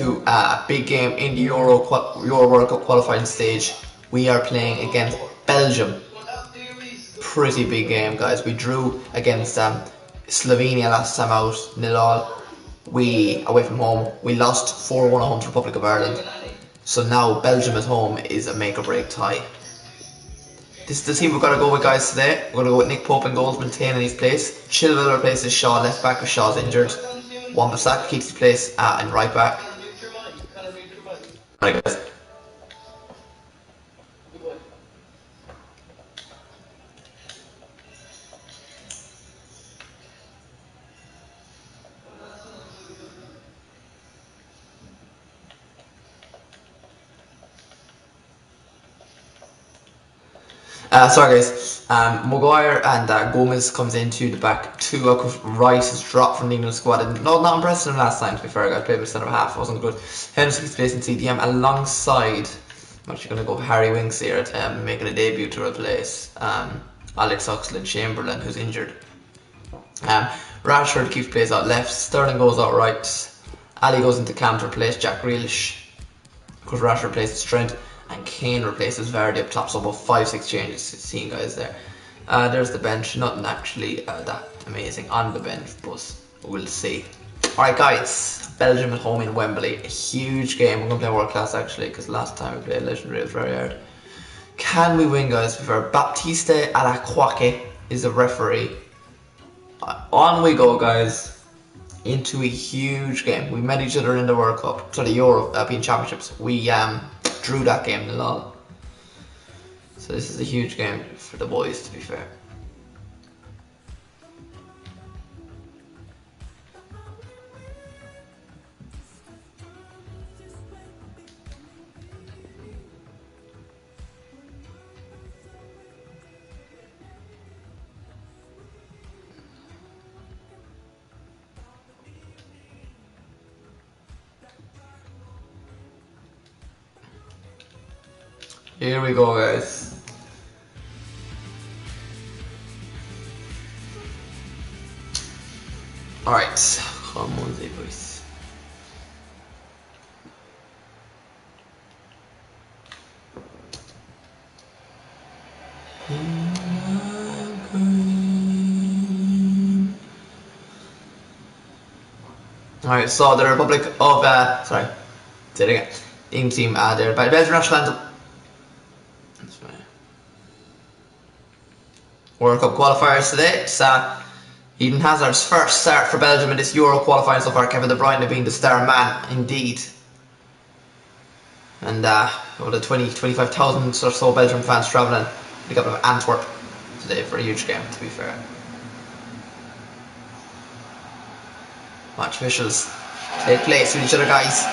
into a big game in the Euro World Cup qualifying stage. We are playing against Belgium. Pretty big game, guys. We drew against Slovenia last time out, 0-0. We, away from home, we lost 4-1 at home to Republic of Ireland. So now Belgium at home is a make or break tie. This is the team we're going to go with, guys, today. We're going to go with Nick Pope in goals, maintaining his place. Chilwell replaces Shaw left back because Shaw's injured. Wan-Bissaka keeps his place in right back. Alright, guys. Sorry guys, Maguire and Gomez comes into the back two. Rice has dropped from the England squad, and not impressive last time, to be fair. I played with centre half, wasn't good. Henderson keeps placed in CDM alongside, I'm actually going to go Harry Winks here, making a debut to replace Alex Oxlade-Chamberlain, who's injured. Rashford keeps plays out left, Sterling goes out right, Ali goes into cam to replace Jack Grealish, because Rashford replaces Trent, and Kane replaces Vardy up top. So about 5-6 changes seeing, guys, there. There's the bench. Nothing actually that amazing on the bench, but we'll see. Alright guys, Belgium at home in Wembley. A huge game. We're going to play world class actually, because last time we played Legendary, it was very hard. Can we win, guys? Baptiste Alaquake is the referee. On we go, guys, into a huge game. We met each other in the World Cup, so the European Championships. We drew that game in LOL. So this is a huge game for the boys, to be fair. Here we go, guys. Alright, come on, boys. Alright, so the Republic of, sorry, say it again. England team, they're by the Belgian national anthem. World Cup qualifiers today. It's Eden Hazard's first start for Belgium in this Euro qualifying so far. Kevin De Bruyne being the star man, indeed. And over the 25,000 or so Belgium fans travelling to pick up Antwerp today for a huge game, to be fair. Match officials take place with each other, guys.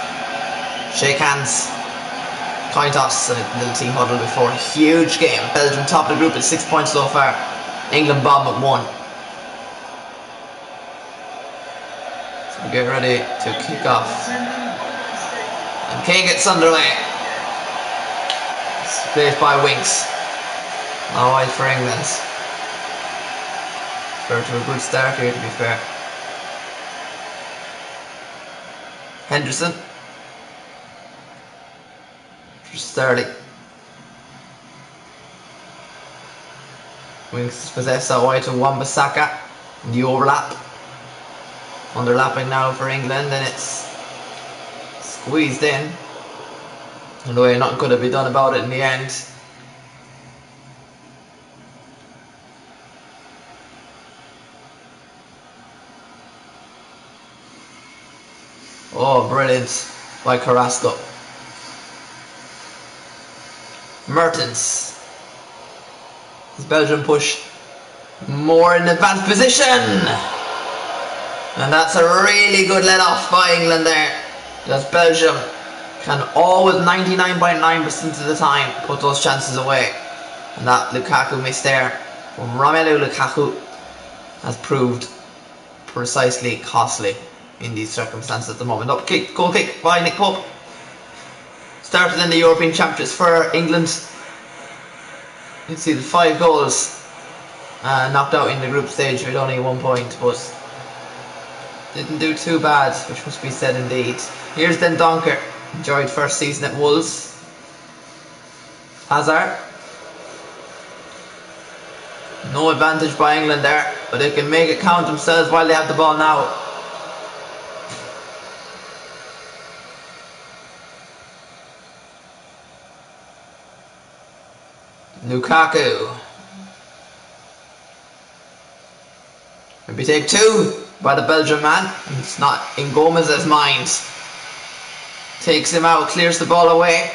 Shake hands. Coin toss and a little team huddle before a huge game. Belgium top of the group at 6 points so far. England bottom at 1. So we get ready to kick off. And Kane gets underway. It's played by Winks. Now wide for England. Fair to a good start here, to be fair. Henderson. For Sterling. Winks possess that wide to Wan-Bissaka in the overlap. Underlapping now for England, and it's squeezed in. Anyway, nothing could have been done about it in the end. Oh, brilliant by Carrasco. Mertens. As Belgium push more in advanced position. And that's a really good let off by England there. Because Belgium can always 99.9% of the time put those chances away. And that Lukaku miss there from Romelu Lukaku has proved precisely costly in these circumstances at the moment. Up kick, goal kick by Nick Pope. Started in the European Championships for England. You can see the 5 goals knocked out in the group stage with only 1 point, but didn't do too bad, which must be said indeed. Here's Den Donker. Enjoyed first season at Wolves. Hazard. No advantage by England there, but they can make it count themselves while they have the ball now. Lukaku. Maybe take two by the Belgian man. It's not in Gomez's mind. Takes him out, clears the ball away.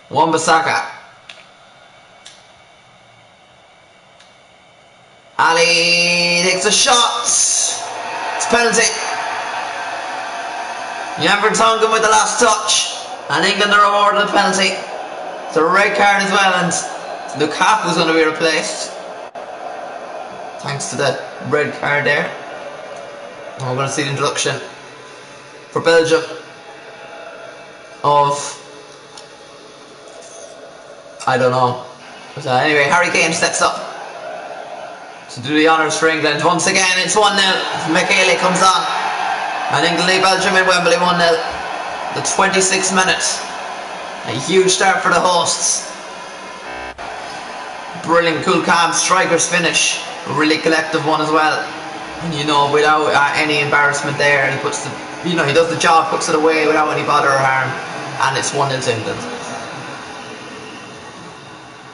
Wan-Bissaka. Ali takes a shot. It's a penalty. Jan Vertonghen with the last touch, and England are awarded a penalty. It's a red card as well, and Lukaku's going to be replaced thanks to the red card there. And we're going to see the introduction for Belgium of, I don't know. But anyway, Harry Kane steps up to do the honours for England. Once again, it's 1-0. McHaley comes on. And England lead Belgium in Wembley 1-0. The 26th minute. A huge start for the hosts. Brilliant, cool, calm striker's finish. A really collective one as well. And you know, without any embarrassment there, he puts the, you know, he does the job, puts it away without any bother or harm. And it's 1-0 to England.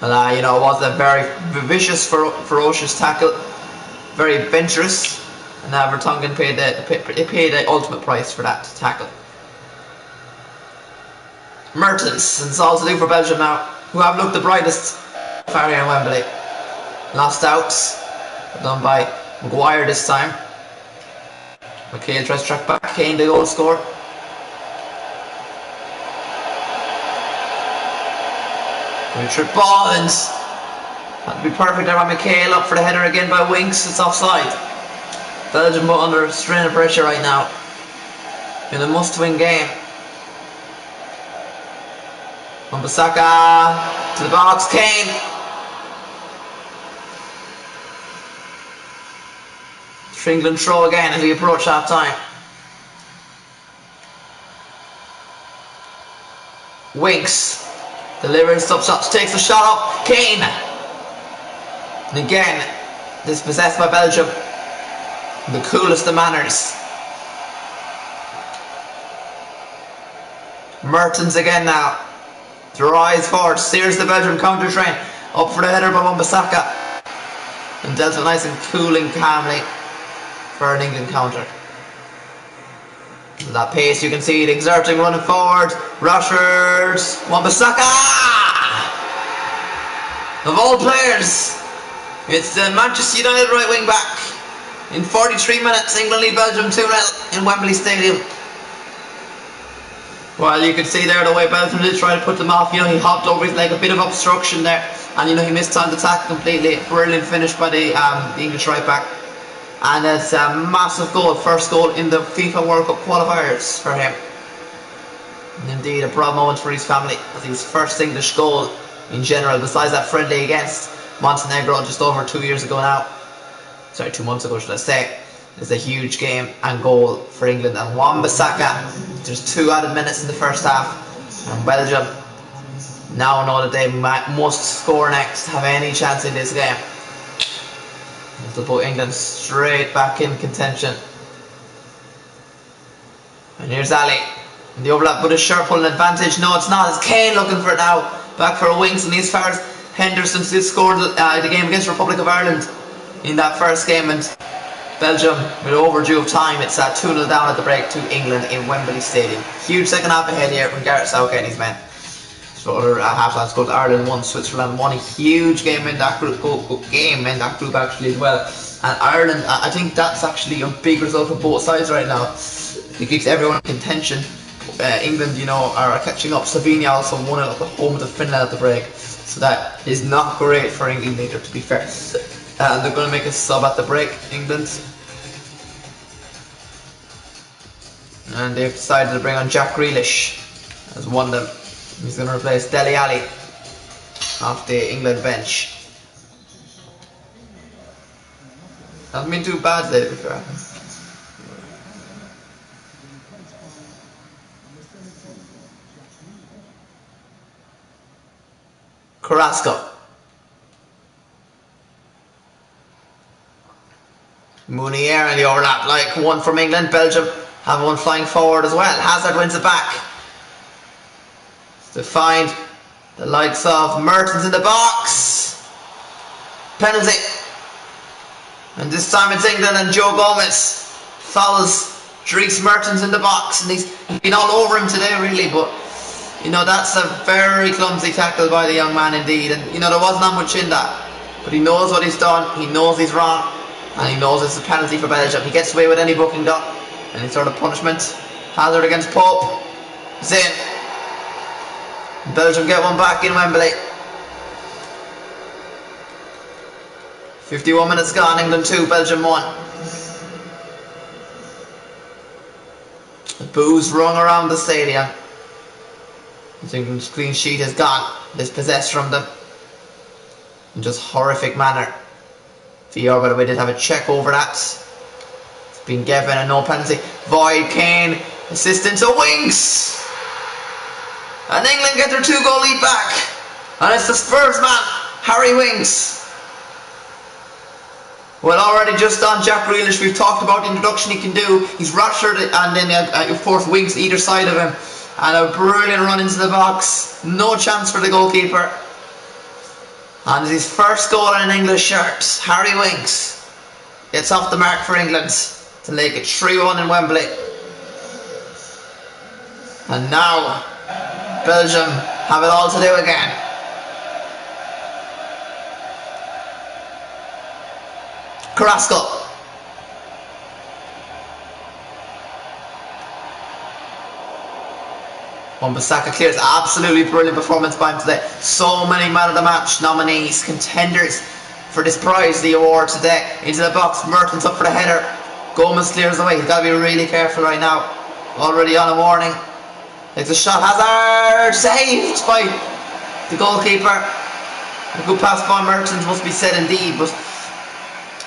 And you know, it was a very vicious, ferocious tackle, very adventurous, and Vertonghen paid the ultimate price for that tackle. Mertens, and it's all to do for Belgium now, who have looked the brightest far here in Wembley. Lost outs, done by Maguire this time. McHale tries to track back Kane, the goal scorer. Richard ball, and that'd be perfect there by McHale, up for the header again by Winks. It's offside. Belgium are under strain of pressure right now in a must-win game. Wan-Bissaka to the box. Kane. England throw again as we approach half time. Winks delivers, up shots, takes a shot up. Kane. And again, dispossessed by Belgium. The coolest of manners. Mertens again now. Drives forward, steers the Belgium counter train. Up for the header by Wan-Bissaka. And dealt it nice and cool and calmly for an England counter. With that pace, you can see it exerting, running forward. Rashford, Wan-Bissaka! Of all players, it's the Manchester United right wing back. In 43 minutes, England lead Belgium 2-0 in Wembley Stadium. Well, you can see there the way Belgium did try to put them off. You know, he hopped over his leg, a bit of obstruction there, and you know, he missed time to tackle completely. Brilliant finish by the English right back. And it's a massive goal, first goal in the FIFA World Cup qualifiers for him. And indeed, a proud moment for his family, as his first English goal in general, besides that friendly against Montenegro just over 2 years ago now. Sorry, 2 months ago should I say. It's a huge game and goal for England. And Wan-Bissaka, there's 2 added minutes in the first half. And Belgium now know that they must score next to have any chance in this game. To put England straight back in contention. And here's Ali in the overlap, but a sharp pulling advantage. No, it's not. It's Kane looking for it now. Back for a Winks, and as far as Henderson did score the game against Republic of Ireland in that first game, and Belgium with overdue of time. It's 2-0 down at the break to England in Wembley Stadium. Huge second half ahead here from Gareth Southgate and his men. So other half-time scored. Ireland 1, Switzerland 1. A huge game in that group, actually as well. And Ireland, I think that's actually a big result for both sides right now. It keeps everyone in contention. England, you know, are catching up. Slovenia also won it at the home to Finland at the break. So that is not great for England either, to be fair. And they're going to make a sub at the break, England. And they've decided to bring on Jack Grealish as one of them. He's going to replace Dele Alli off the England bench. Hasn't been too bad today, to be fair. Carrasco. Mounier in the overlap, like one from England. Belgium have one flying forward as well. Hazard wins it back to find the likes of Mertens in the box. Penalty. And this time it's England, and Joe Gomez follows Dries Mertens in the box, and he's been all over him today really, but you know, that's a very clumsy tackle by the young man indeed, and you know, there wasn't that much in that, but he knows what he's done, he knows he's wrong, and he knows it's a penalty for Belgium. He gets away with any booking done, any sort of punishment. Hazard against Pope, it's in. Belgium get one back in Wembley. 51 minutes gone, England 2, Belgium 1. The boos rung around the stadium. England's clean sheet is gone, dispossessed from them in just horrific manner. VR, by the way, did have a check over that. It's been given a no penalty. Void, Kane, assistant to Winks, and England get their 2-goal lead back, and it's the Spurs man, Harry Winks. Well, already just on Jack Grealish, we've talked about the introduction he can do. He's Rashford and then of course Winks either side of him, and a brilliant run into the box. No chance for the goalkeeper, and his first goal in an English shirt. Harry Winks gets off the mark for England to make it 3-1 in Wembley. And now Belgium have it all to do again. Carrasco. Wan-Bissaka clears. Absolutely brilliant performance by him today. So many man of the match nominees, contenders for this prize, the award today. Into the box, Mertens up for the header. Gomez clears away. He's got to be really careful right now. Already on a warning. Takes a shot. Hazard saved by the goalkeeper. A good pass by Mertens must be said indeed, but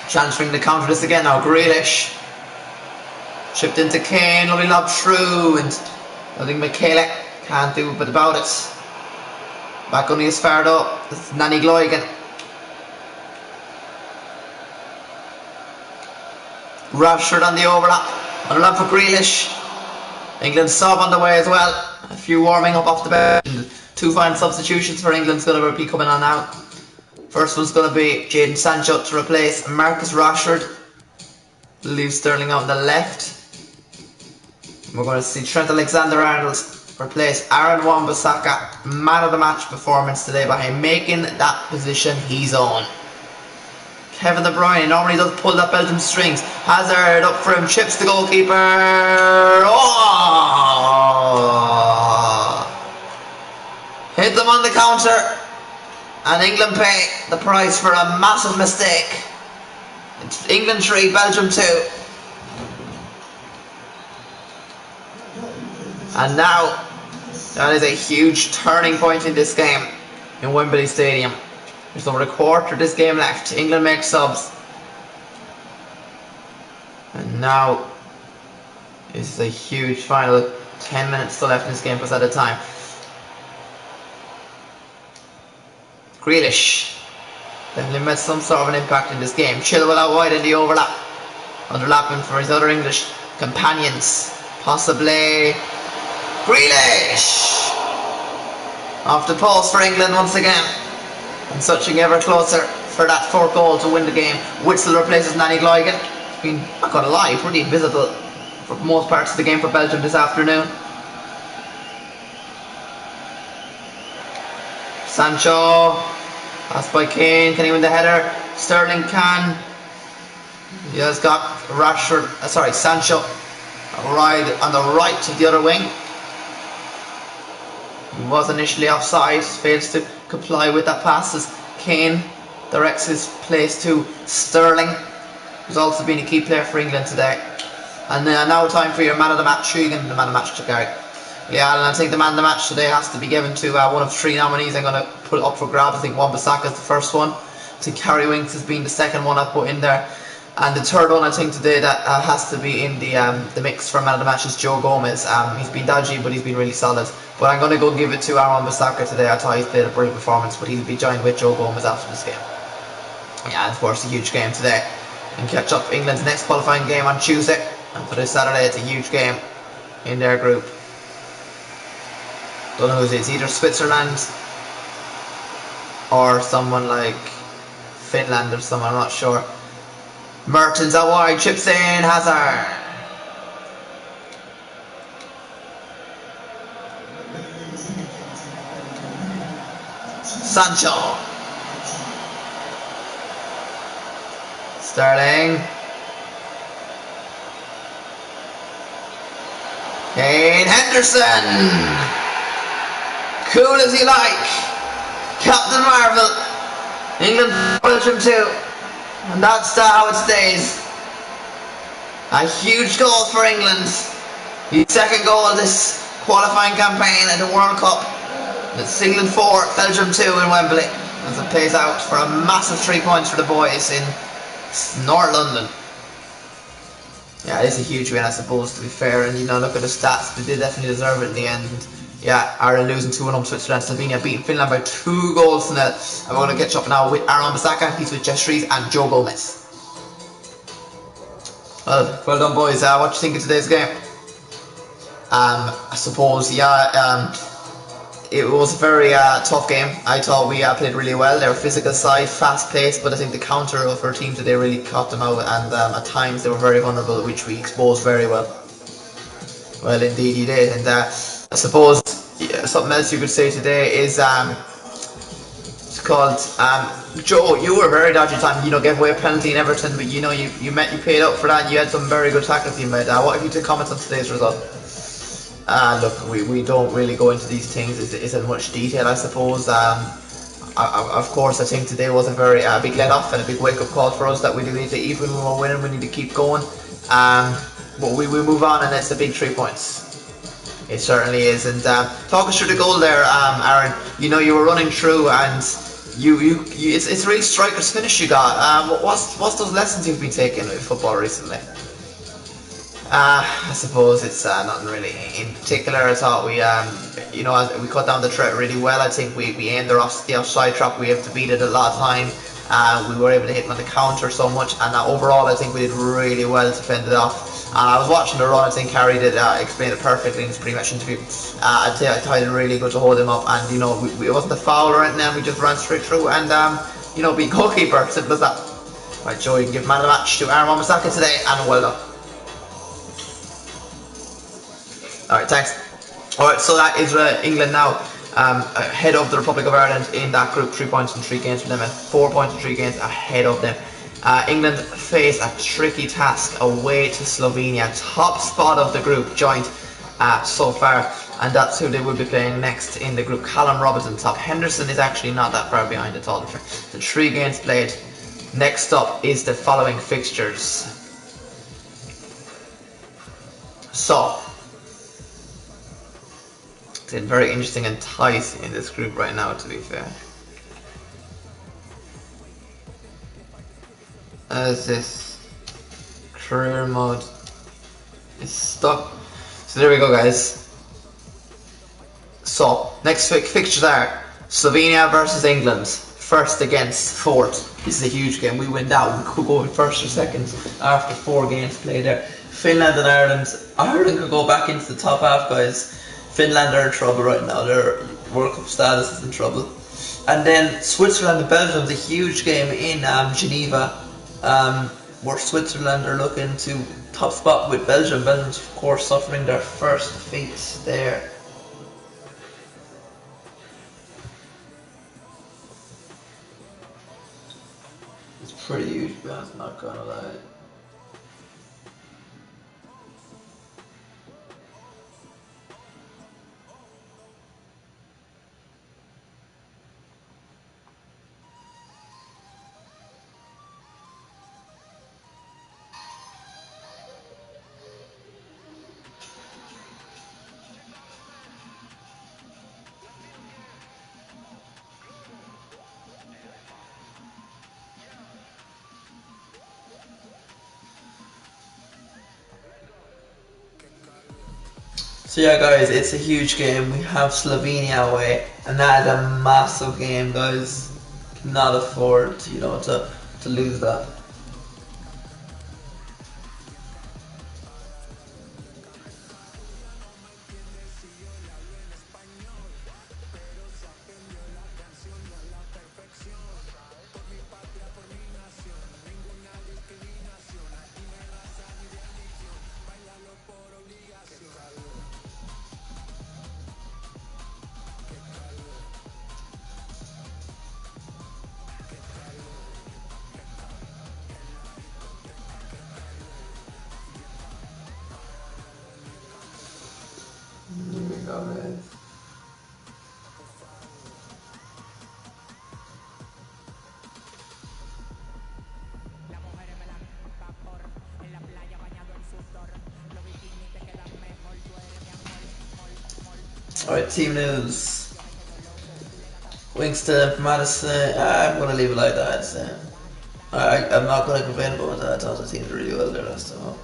transferring the counter this again now. Grealish chipped into Kane, lovely lob through, and I think Michele can't do a bit about it. Back only is fired up. This is Nanny Gloigan. Rashford on the overlap. Overlap for Grealish. England sub on the way as well. A few warming up off the bench. 2 final substitutions for England's going to be coming on now. First one's going to be Jadon Sancho to replace Marcus Rashford. Leave Sterling on the left. We're going to see Trent Alexander-Arnold replace Aaron Wan-Bissaka. Man of the match performance today by him, making that position his own. Kevin De Bruyne normally does pull that Belgium strings. Hazard up for him, chips the goalkeeper. Oh! Hit them on the counter. And England pay the price for a massive mistake. It's England 3, Belgium 2. And now, that is a huge turning point in this game in Wembley Stadium. There's over a quarter of this game left. England make subs. And now, this is a huge final 10 minutes still left in this game, plus at a time. Grealish definitely made some sort of an impact in this game. Chilwell out wide in the overlap, underlapping for his other English companions. Possibly Grealish off the post for England once again, and touching ever closer for that 4th goal to win the game. Witsel replaces Nanny Gloigan. I mean, not gonna lie, pretty invisible for most parts of the game for Belgium this afternoon. Sancho, passed by Kane. Can he win the header? Sterling can. He has got Rashford, Sancho right on the right of the other wing. He was initially offside, fails to comply with that pass as Kane directs his place to Sterling, who's also been a key player for England today. And now time for your man of the match. Who are you going to the man of the match to, Gary? Yeah, and I think the man of the match today has to be given to one of 3 nominees. I'm going to put it up for grabs. I think Wan-Bissaka is the first one. I think Harry Winks has been the second one I put in there. And the third one I think today that has to be in the mix for man of the match is Joe Gomez. He's been dodgy, but he's been really solid. But I'm going to go give it to Wan-Bissaka today. I thought he's played a brilliant performance, but he'll be joined with Joe Gomez after this game. Yeah, and of course a huge game today. And catch up England's next qualifying game on Tuesday. And for this Saturday, it's a huge game in their group. Don't know who it is, either Switzerland or someone like Finland or someone, I'm not sure. Mertens out wide, chips in, Hazard. Sancho. Sterling. Kane Henderson. Cool as you like. Captain Marvel. England, Belgium 2. And that's how it stays. A huge goal for England. The second goal of this qualifying campaign at the World Cup. It's England 4, Belgium 2 in Wembley. As it plays out for a massive 3 points for the boys in North London. Yeah, it's a huge win, I suppose, to be fair. And you know, look at the stats, they did definitely deserve it in the end. Yeah, Ireland losing 2-1 to Switzerland. Slovenia beating Finland by 2 goals to nil. And we're going to catch up now with Aaron Wan-Bissaka. He's with Jess Rees and Joe Gomez. Well done, boys. What do you think of today's game? I suppose, yeah, it was a very tough game. I thought we played really well. They were physical side, fast paced, but I think the counter of our team today really caught them out, and at times they were very vulnerable, which we exposed very well. Well, indeed you did. And I suppose something else you could say today is it's called Joe. You were very dodgy time. You know, gave away a penalty in Everton, but you know you paid up for that. And you had some very good tackles you made. What have you to comment on today's result? Look, we don't really go into these things in much detail, I suppose. Of course, I think today was a very big let-off and a big wake-up call for us that we do need to, even when we're winning, we need to keep going. But we move on, and it's a big 3 points. It certainly is. And talk us through the goal there, Aaron. You know, you were running through, and it's really striker's finish you got. What's those lessons you've been taking with football recently? I suppose it's nothing really in particular. I thought we we cut down the threat really well. I think we aimed the offside trap. We have to beat it a lot of time. We were able to hit them on the counter so much, and overall I think we did really well to fend it off. I was watching the run. I think Harry did explain it perfectly in his pre-match interview. I thought it did really good to hold him up, and you know, it wasn't a foul or anything. We just ran straight through, and you know, beat goalkeeper. Simple as that. Right, Joe, you can give man of the match to Aaron Wan-Bissaka today, and well done. Alright, thanks. Alright, so that is England now ahead of the Republic of Ireland in that group. 3 points in 3 games for them, and 4 points in 3 games ahead of them. England face a tricky task away to Slovenia, top spot of the group joint so far, and that's who they will be playing next in the group. Callum Robinson top. Henderson is actually not that far behind at all. The 3 games played. Next up is the following fixtures. So it's very interesting and tight in this group right now, to be fair. As this career mode is stuck. So there we go, guys. So next fixtures are Slovenia versus England. First against fourth. This is a huge game. We win that, we could go in first or second after 4 games played there. Finland and Ireland. Ireland could go back into the top half, guys. Finland are in trouble right now. Their World Cup status is in trouble. And then Switzerland and Belgium is a huge game in Geneva, where Switzerland are looking to top spot with Belgium. Belgium's, of course, suffering their first defeat there. It's pretty huge, but I'm not gonna lie. So yeah, guys, it's a huge game. We have Slovenia away, and that is a massive game, guys. Cannot afford, to lose that. Here we go, guys. Alright, team news. Wingston, Madison. I'm gonna leave it like that. I'm not gonna complain about that. I thought the team did really well there last time.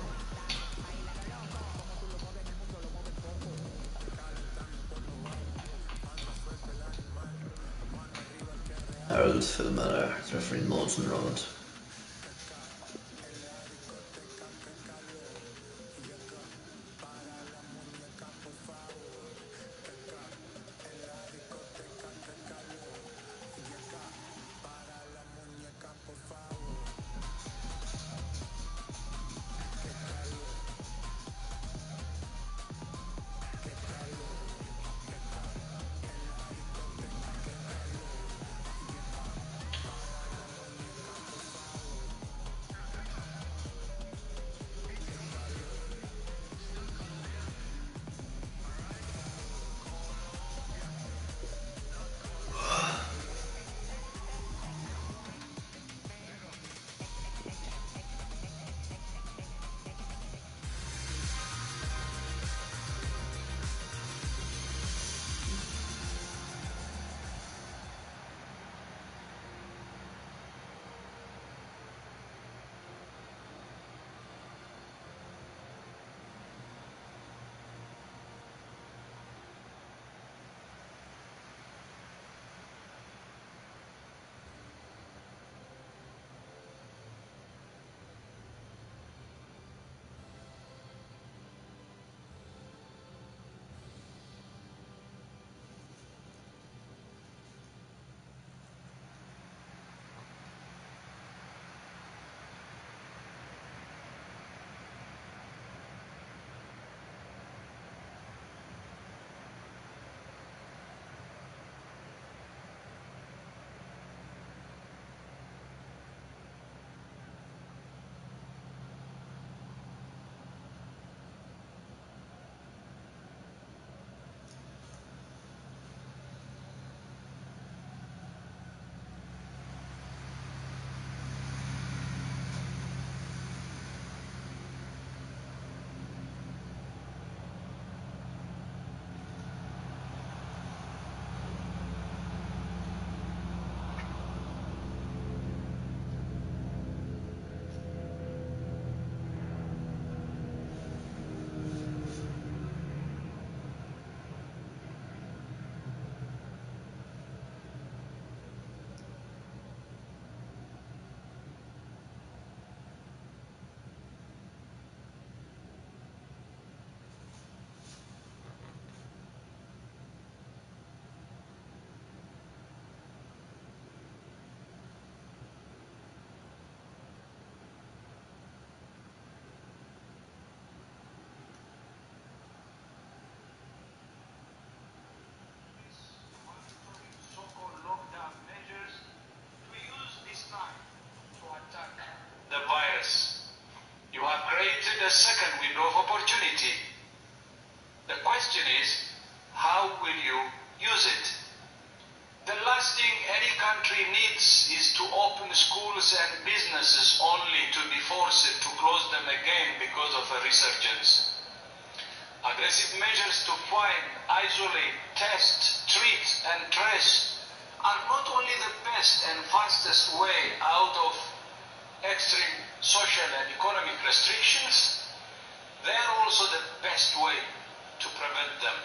Harold Phil Miller, referee Molson Road. The virus. You have created a second window of opportunity. The question is, how will you use it? The last thing any country needs is to open schools and businesses only to be forced to close them again because of a resurgence. Aggressive measures to find, isolate, test, treat and trace are not only the best and fastest way out of extreme social and economic restrictions, they are also the best way to prevent them.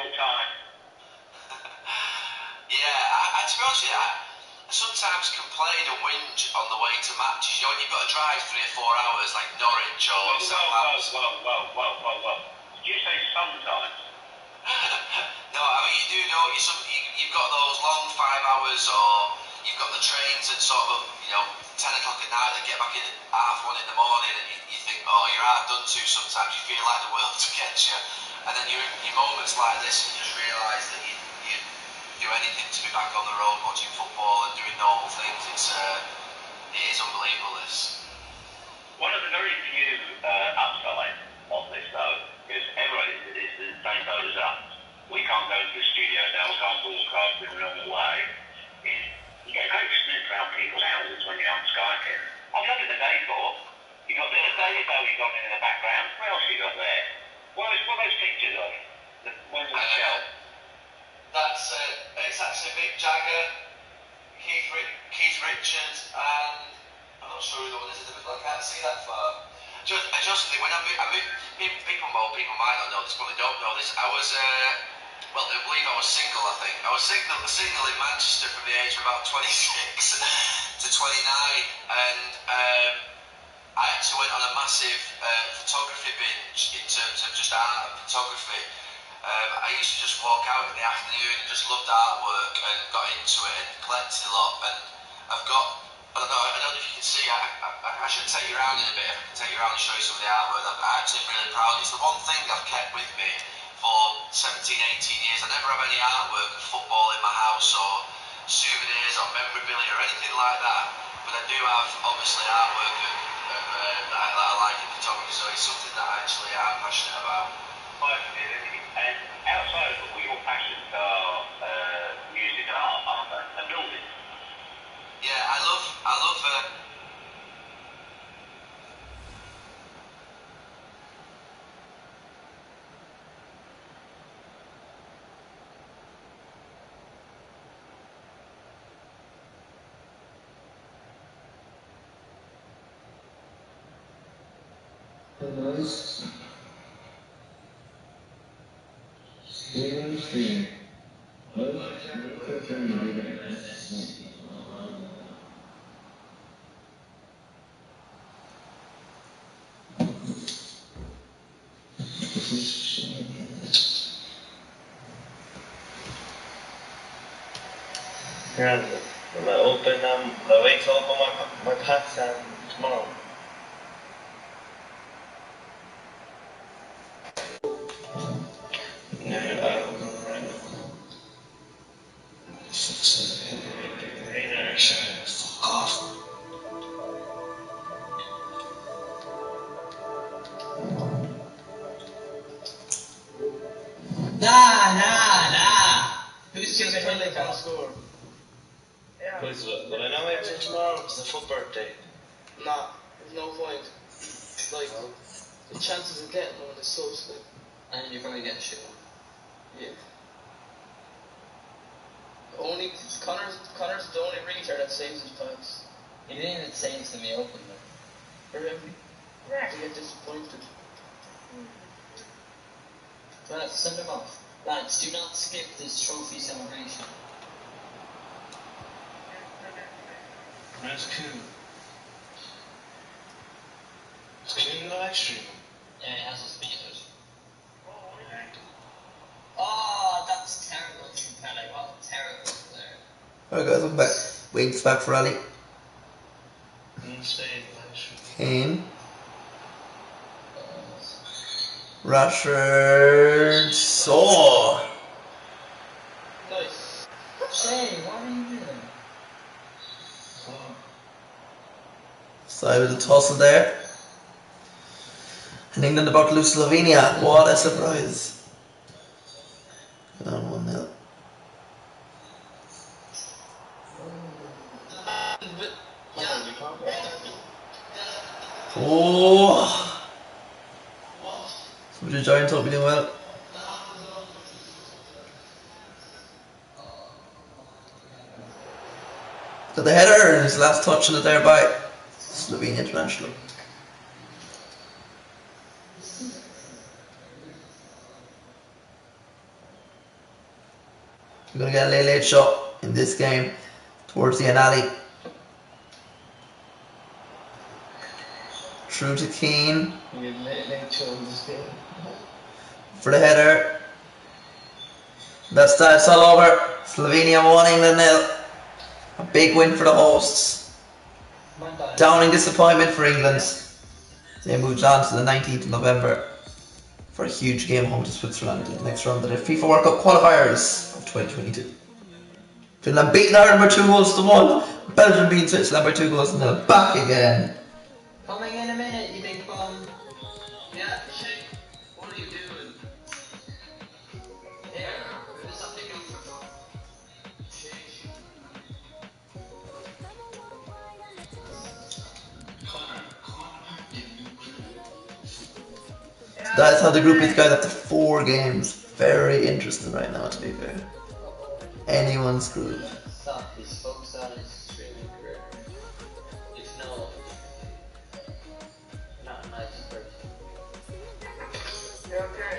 whole time. Yeah, to be honest with you, I sometimes complain and whinge on the way to matches. You know, when you've got to drive 3 or 4 hours, like Norwich or Southampton. Whoa. Did you say sometimes? No, I mean, you do know you've got those long 5 hours, or you've got the trains at sort of, 10 o'clock at night that get back in at 1:30 in the morning, and you think, oh, you're half done to sometimes. You feel like the world to get you. And then you're in moments like this, and you just realise that you do anything to be back on the road watching football and doing normal things. It is unbelievable, this. One of the very few upsides of this, though, is everyone is the same boat as us. We can't go to the studio now, we can't broadcast in a normal way. You get a great snoop around people's houses when you're on Skype. I've looked at the day for. You've got a bit of David Bowie gone in the background. What else you got there? What are those pictures of? The ones on the shelf? It's actually Mick Jagger, Keith Richards, and I'm not sure who the one is. I can't see that far. I just think when I moved, people might not know this, probably don't know this. I was, I believe I was single. I think I was single in Manchester from the age of about 26 to 29, and I actually went on a massive photography binge in terms of just art and photography. I used to just walk out in the afternoon and just loved artwork and got into it and collected a lot. And I've got, I don't know if you can see, I should take you around in a bit. I can take you around and show you some of the artwork. I'm actually really proud. It's the one thing I've kept with me for 17, 18 years. I never have any artwork of football in my house or souvenirs or memorabilia or anything like that. But I do have, obviously, artwork that I like in photography. So it's something that I actually am passionate about. And outside of football, your passions are music and art, aren't they? And building. Yeah, I love. And I open I wait to open my packs tomorrow. Fuck off. Nah. Who's just playing the can't score? Boys, will I know everything tomorrow? It's a full birthday. Nah, there's no point. Like, the chances of getting one is so slim. And you're probably getting shit. Yeah. Connor's the only retard that saves his packs. He didn't even say it to me open them. For him, to get disappointed. Right, send him off. Lads, do not skip this trophy celebration. That's cool. It's cool in the live stream. Yeah, it has us beat it. Oh, that's terrible, Pele. What a terrible player. Alright guys, welcome back. Wings back for Ali. Kane. Rashford. Saw. Nice. Hey, what are you doing? So a little tussle there. And England about to lose Slovenia. What a surprise. Down 1-0. Oh! So the Giants hope we do well. Got the header and his last touch on it there by Slovenia International. We're going to get a late shot in this game towards the end. Ali. Through to Keane. For the header. That's that, it's all over. Slovenia 1, England 0. A big win for the hosts. Downing disappointment for England. They moved on to the 19th of November for a huge game home to Switzerland in the next round of the FIFA World Cup qualifiers of 2022. Finland beating Ireland by 2-1. Belgium beating Switzerland by 2-0. Back again. Coming in a minute, you big bum. Yeah, shit. What are you doing? Here, there's something else to do. Shit. That's how the group is, guys, after 4 games. Very interesting right now, to be fair. Anyone's group. Stop, he's focused on his streaming career. It's no. Not a nice person. Okay.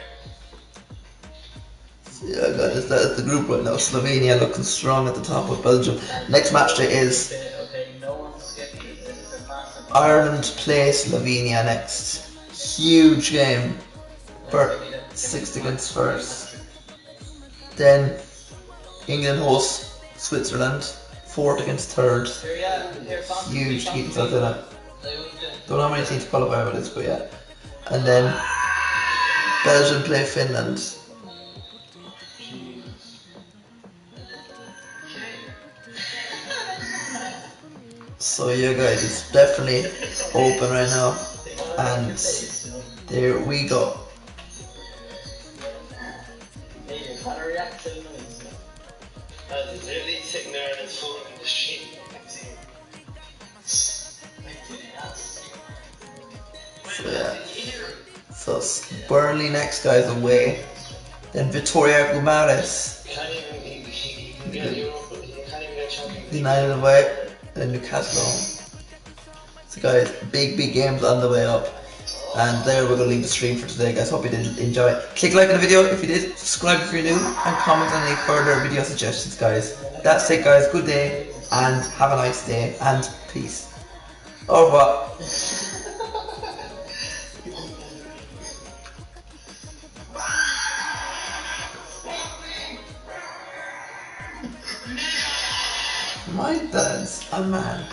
So yeah, guys, that's the group right now. Slovenia looking strong at the top with Belgium. Next match day is Okay, no one's skipping. This is a massive. Ireland play Slovenia next. Huge game for 6th against 1st. Then England hosts Switzerland, 4th against 3rd. Huge games out there. Don't know how many teams qualify with this, but yeah. And then Belgium play Finland. So yeah, guys, it's definitely open right now, and there we go. He's literally sitting there on his phone in the street. So yeah, so Burnley next, guys, away. Then Vitoria Guimarães, Can't even, he can get Europe, but he can't even get Champions League. United away. Then Newcastle home. So guys, big games on the way up. And there we're going to leave the stream for today, guys. Hope you did enjoy. Click like on the video if you did, subscribe if you're new, and comment on any further video suggestions, guys. That's it, guys. Good day, and have a nice day, and peace. Au revoir. My dad's a man.